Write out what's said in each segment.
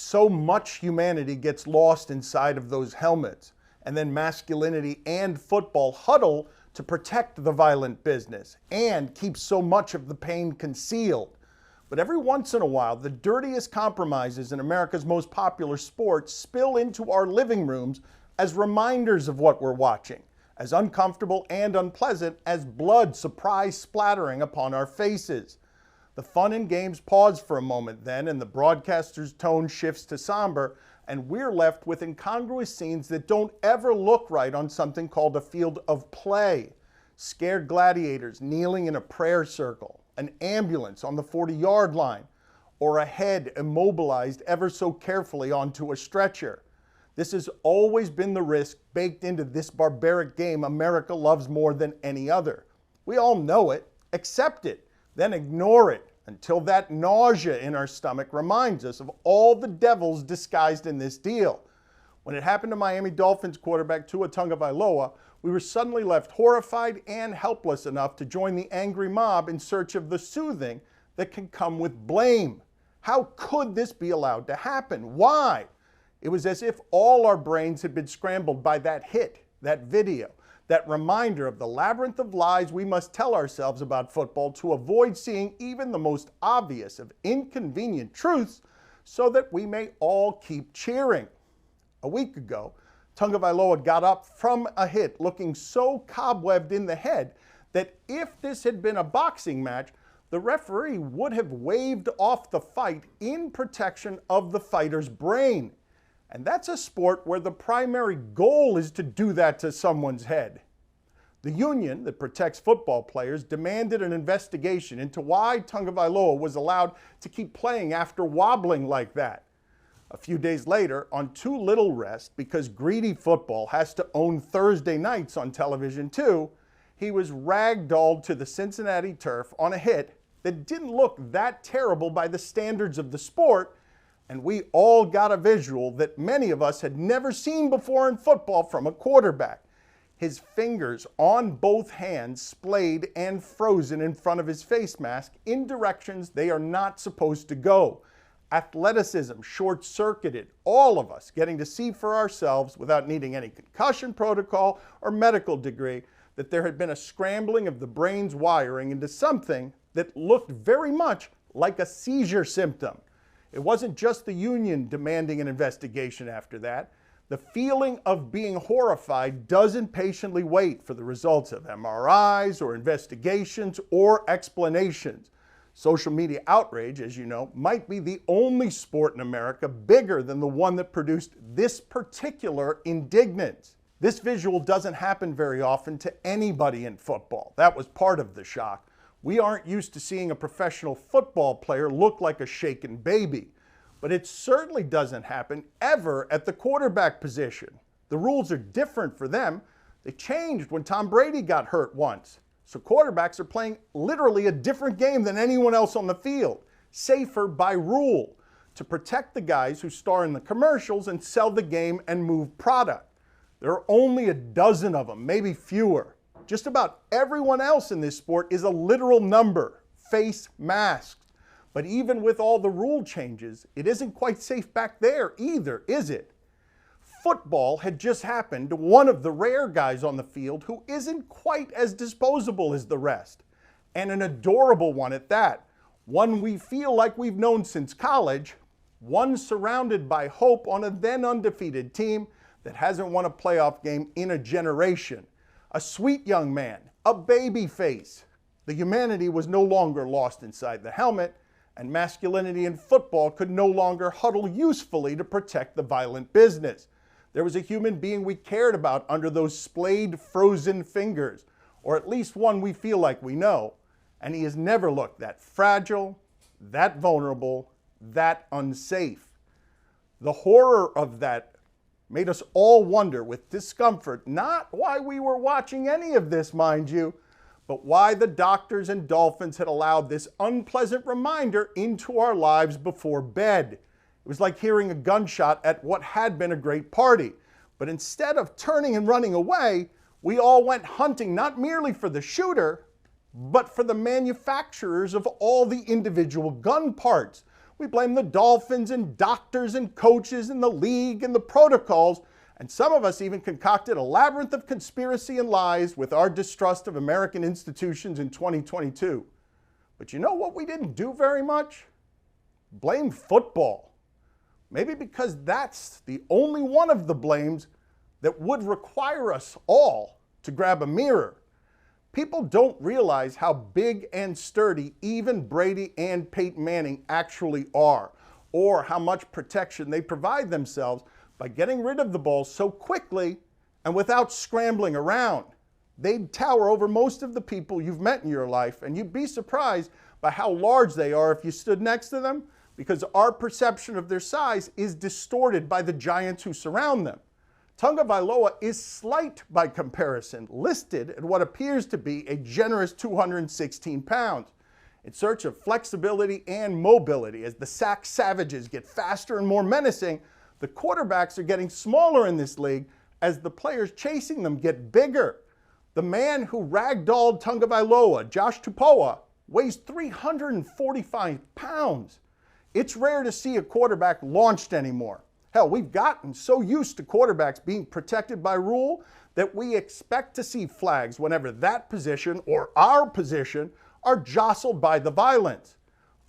So much humanity gets lost inside of those helmets, and then masculinity and football huddle to protect the violent business and keep so much of the pain concealed. But every once in a while, the dirtiest compromises in America's most popular sport spill into our living rooms as reminders of what we're watching, as uncomfortable and unpleasant as blood surprise splattering upon our faces. The fun and games pause for a moment then, and the broadcaster's tone shifts to somber, and we're left with incongruous scenes that don't ever look right on something called a field of play. Scared gladiators kneeling in a prayer circle, an ambulance on the 40-yard line, or a head immobilized ever so carefully onto a stretcher. This has always been the risk baked into this barbaric game America loves more than any other. We all know it, accept it, then ignore it until that nausea in our stomach reminds us of all the devils disguised in this deal. When it happened to Miami Dolphins quarterback Tua Tagovailoa, we were suddenly left horrified and helpless enough to join the angry mob in search of the soothing that can come with blame. How could this be allowed to happen? Why? It was as if all our brains had been scrambled by that hit, that video, that reminder of the labyrinth of lies we must tell ourselves about football to avoid seeing even the most obvious of inconvenient truths so that we may all keep cheering. A week ago, Tagovailoa got up from a hit looking so cobwebbed in the head that if this had been a boxing match, the referee would have waved off the fight in protection of the fighter's brain. And that's a sport where the primary goal is to do that to someone's head. The union that protects football players demanded an investigation into why Tagovailoa was allowed to keep playing after wobbling like that. A few days later, on too little rest because greedy football has to own Thursday nights on television too, he was ragdolled to the Cincinnati turf on a hit that didn't look that terrible by the standards of the sport, and we all got a visual that many of us had never seen before in football from a quarterback. His fingers on both hands splayed and frozen in front of his face mask in directions they are not supposed to go. Athleticism short-circuited, all of us getting to see for ourselves without needing any concussion protocol or medical degree that there had been a scrambling of the brain's wiring into something that looked very much like a seizure symptom. It wasn't just the union demanding an investigation after that. The feeling of being horrified doesn't patiently wait for the results of MRIs or investigations or explanations. Social media outrage, as you know, might be the only sport in America bigger than the one that produced this particular indignance. This visual doesn't happen very often to anybody in football. That was part of the shock. We aren't used to seeing a professional football player look like a shaken baby. But it certainly doesn't happen ever at the quarterback position. The rules are different for them. They changed when Tom Brady got hurt once. So quarterbacks are playing literally a different game than anyone else on the field. Safer by rule, to protect the guys who star in the commercials and sell the game and move product. There are only a dozen of them, maybe fewer. Just about everyone else in this sport is a literal number, face masked. But even with all the rule changes, it isn't quite safe back there either, is it? Football had just happened to one of the rare guys on the field who isn't quite as disposable as the rest. And an adorable one at that. One we feel like we've known since college. One surrounded by hope on a then undefeated team that hasn't won a playoff game in a generation. A sweet young man, a baby face. The humanity was no longer lost inside the helmet, and masculinity in football could no longer huddle usefully to protect the violent business. There was a human being we cared about under those splayed, frozen fingers, or at least one we feel like we know, and he has never looked that fragile, that vulnerable, that unsafe. The horror of that made us all wonder with discomfort, not why we were watching any of this, mind you, but why the doctors and Dolphins had allowed this unpleasant reminder into our lives before bed. It was like hearing a gunshot at what had been a great party. But instead of turning and running away, we all went hunting not merely for the shooter, but for the manufacturers of all the individual gun parts. We blame the Dolphins and doctors and coaches and the league and the protocols, and some of us even concocted a labyrinth of conspiracy and lies with our distrust of American institutions in 2022. But you know what we didn't do very much? Blame football. Maybe because that's the only one of the blames that would require us all to grab a mirror. People don't realize how big and sturdy even Brady and Peyton Manning actually are, or how much protection they provide themselves by getting rid of the ball so quickly and without scrambling around. They'd tower over most of the people you've met in your life, and you'd be surprised by how large they are if you stood next to them, because our perception of their size is distorted by the giants who surround them. Tagovailoa is slight by comparison, listed at what appears to be a generous 216 pounds. In search of flexibility and mobility, as the sack savages get faster and more menacing, the quarterbacks are getting smaller in this league as the players chasing them get bigger. The man who ragdolled Tagovailoa, Josh Tua, weighs 345 pounds. It's rare to see a quarterback launched anymore. Hell, we've gotten so used to quarterbacks being protected by rule that we expect to see flags whenever that position or our position are jostled by the violence.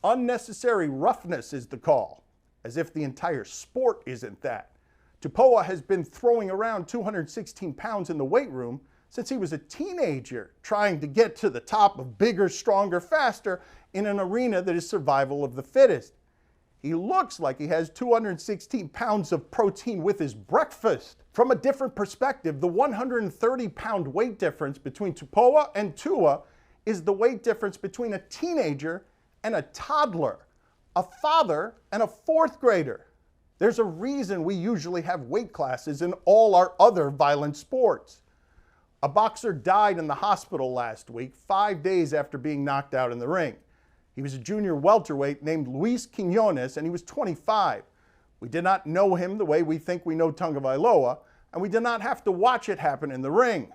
Unnecessary roughness is the call, as if the entire sport isn't that. Tua has been throwing around 216 pounds in the weight room since he was a teenager, trying to get to the top of bigger, stronger, faster in an arena that is survival of the fittest. He looks like he has 216 pounds of protein with his breakfast. From a different perspective, the 130-pound weight difference between Tua and Tua is the weight difference between a teenager and a toddler, a father and a fourth grader. There's a reason we usually have weight classes in all our other violent sports. A boxer died in the hospital last week, 5 days after being knocked out in the ring. He was a junior welterweight named Luis Quinones, and he was 25. We did not know him the way we think we know Tagovailoa, and we did not have to watch it happen in the ring.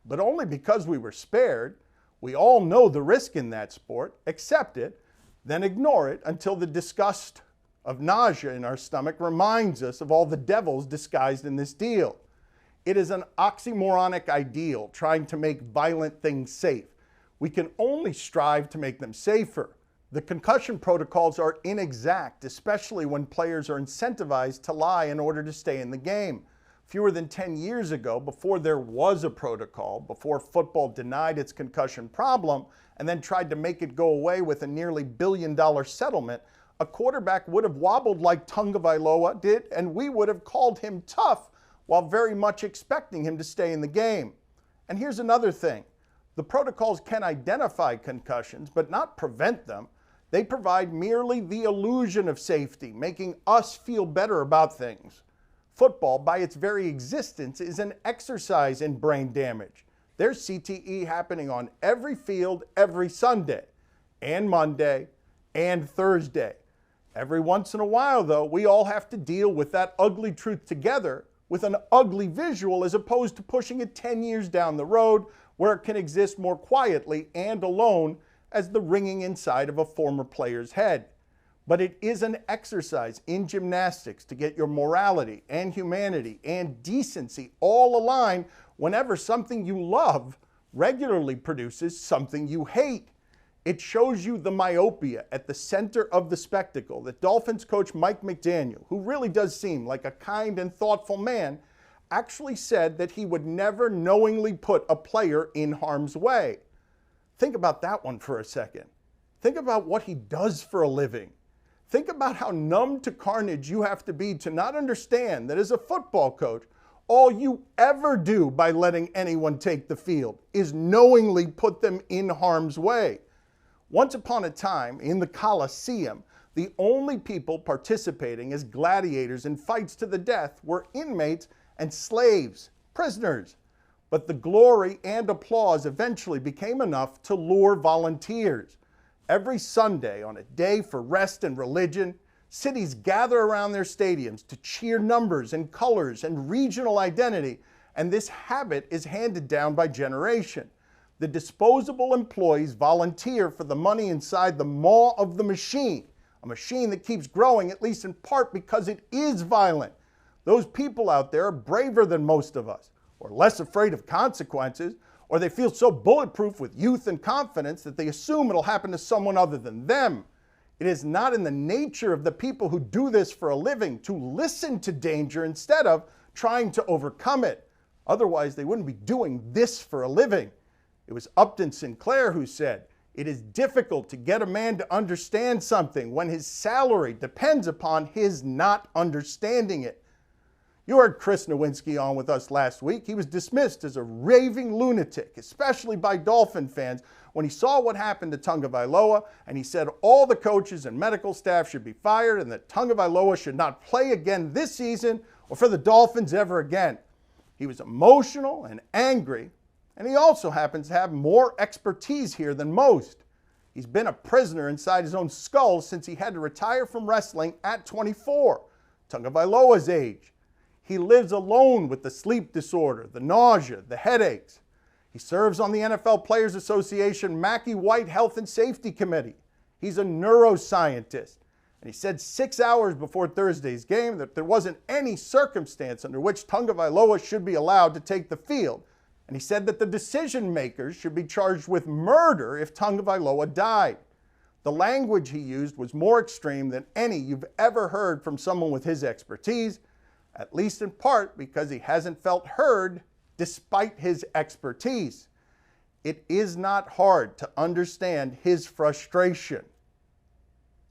But only because we were spared. We all know the risk in that sport, accept it, then ignore it until the disgust of nausea in our stomach reminds us of all the devils disguised in this deal. It is an oxymoronic ideal, trying to make violent things safe. We can only strive to make them safer. The concussion protocols are inexact, especially when players are incentivized to lie in order to stay in the game. Fewer than 10 years ago, before there was a protocol, before football denied its concussion problem and then tried to make it go away with a nearly billion-dollar settlement, a quarterback would have wobbled like Tagovailoa did, and we would have called him tough while very much expecting him to stay in the game. And here's another thing. The protocols can identify concussions, but not prevent them. They provide merely the illusion of safety, making us feel better about things. Football, by its very existence, is an exercise in brain damage. There's CTE happening on every field, every Sunday, and Monday, and Thursday. Every once in a while, though, we all have to deal with that ugly truth together with an ugly visual, as opposed to pushing it 10 years down the road where it can exist more quietly and alone as the ringing inside of a former player's head. But it is an exercise in gymnastics to get your morality and humanity and decency all aligned whenever something you love regularly produces something you hate. It shows you the myopia at the center of the spectacle that Dolphins coach Mike McDaniel, who really does seem like a kind and thoughtful man, actually said that he would never knowingly put a player in harm's way. Think about that one for a second. Think about what he does for a living. Think about how numb to carnage you have to be to not understand that as a football coach, all you ever do by letting anyone take the field is knowingly put them in harm's way. Once upon a time, in the Colosseum, the only people participating as gladiators in fights to the death were inmates and slaves, prisoners. But the glory and applause eventually became enough to lure volunteers. Every Sunday, on a day for rest and religion, cities gather around their stadiums to cheer numbers and colors and regional identity, and this habit is handed down by generation. The disposable employees volunteer for the money inside the maw of the machine, a machine that keeps growing, at least in part because it is violent. Those people out there are braver than most of us, or less afraid of consequences, or they feel so bulletproof with youth and confidence that they assume it'll happen to someone other than them. It is not in the nature of the people who do this for a living to listen to danger instead of trying to overcome it. Otherwise, they wouldn't be doing this for a living. It was Upton Sinclair who said, "It is difficult to get a man to understand something when his salary depends upon his not understanding it." You heard Chris Nowinski on with us last week. He was dismissed as a raving lunatic, especially by Dolphin fans, when he saw what happened to Tagovailoa, and he said all the coaches and medical staff should be fired and that Tagovailoa should not play again this season or for the Dolphins ever again. He was emotional and angry, and he also happens to have more expertise here than most. He's been a prisoner inside his own skull since he had to retire from wrestling at 24, Tagovailoa's age. He lives alone with the sleep disorder, the nausea, the headaches. He serves on the NFL Players Association Mackey White Health and Safety Committee. He's a neuroscientist. And he said 6 hours before Thursday's game that there wasn't any circumstance under which Tagovailoa should be allowed to take the field. And he said that the decision makers should be charged with murder if Tagovailoa died. The language he used was more extreme than any you've ever heard from someone with his expertise, at least in part because he hasn't felt heard despite his expertise. It is not hard to understand his frustration.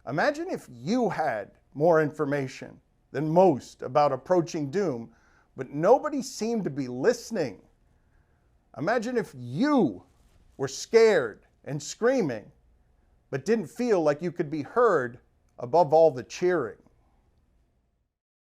Imagine if you had more information than most about approaching doom, but nobody seemed to be listening. Imagine if you were scared and screaming, but didn't feel like you could be heard above all the cheering.